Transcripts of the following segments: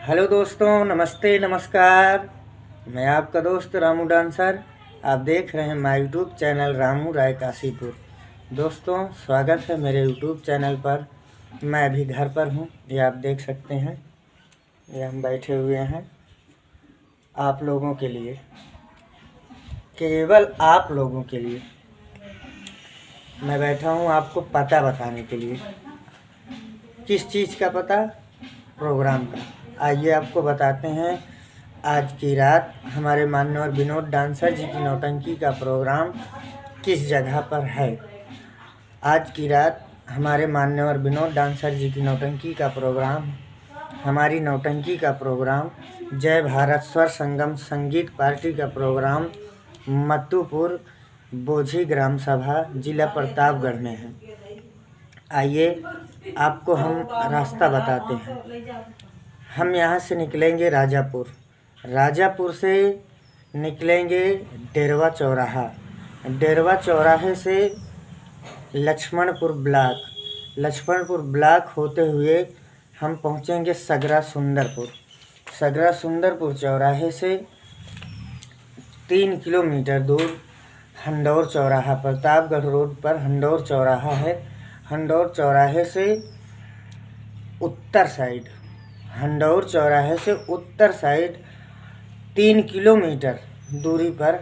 Hello दोस्तों, नमस्ते नमस्कार। मैं आपका दोस्त रामू डांसर। आप देख रहे हैं माय यूट्यूब चैनल रामू राय काशीपुर। दोस्तों, स्वागत है मेरे यूट्यूब चैनल पर। मैं अभी घर पर हूं, ये आप देख सकते हैं। ये हम बैठे हुए हैं आप लोगों के लिए, केवल आप लोगों के लिए मैं बैठा हूं, आपको पता बताने के लिए। किस चीज़ का पता? प्रोग्राम का। आइए आपको बताते हैं। आज की रात हमारे मान्यवर विनोद डांसर जी की नौटंकी का प्रोग्राम किस जगह पर है। आज की रात हमारे मान्यवर विनोद डांसर जी की नौटंकी का प्रोग्राम, हमारी नौटंकी का प्रोग्राम, जय भारत स्वर संगम संगीत पार्टी का प्रोग्राम मत्तूपुर बोझी ग्राम सभा जिला प्रतापगढ़ में है। आइए आपको हम रास्ता बताते हैं। हम यहाँ से निकलेंगे राजापुर से निकलेंगे डेरवा चौराहा, डेरवा चौराहे से लक्ष्मणपुर ब्लॉक होते हुए हम पहुँचेंगे सगरा सुंदरपुर चौराहे से 3 किलोमीटर दूर हंडौर चौराहा, प्रतापगढ़ रोड पर हंडौर चौराहा है। हंडौर चौराहे से उत्तर साइड 3 किलोमीटर दूरी पर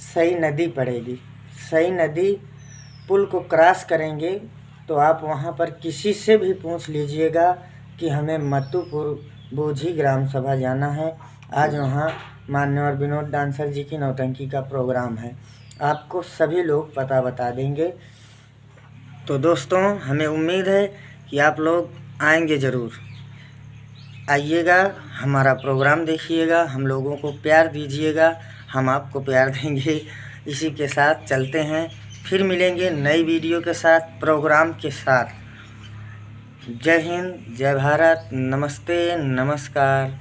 सई नदी पड़ेगी। सई नदी पुल को क्रॉस करेंगे तो आप वहां पर किसी से भी पूछ लीजिएगा कि हमें मत्तूपुर बोझी ग्राम सभा जाना है। आज वहां मान्यवर विनोद डांसर जी की नौटंकी का प्रोग्राम है। आपको सभी लोग पता बता देंगे। तो दोस्तों, हमें उम्मीद है कि आप लोग आएंगे ज़रूर। आइएगा, हमारा प्रोग्राम देखिएगा, हम लोगों को प्यार दीजिएगा, हम आपको प्यार देंगे। इसी के साथ चलते हैं, फिर मिलेंगे नई वीडियो के साथ, प्रोग्राम के साथ। जय हिंद, जय भारत, नमस्ते नमस्कार।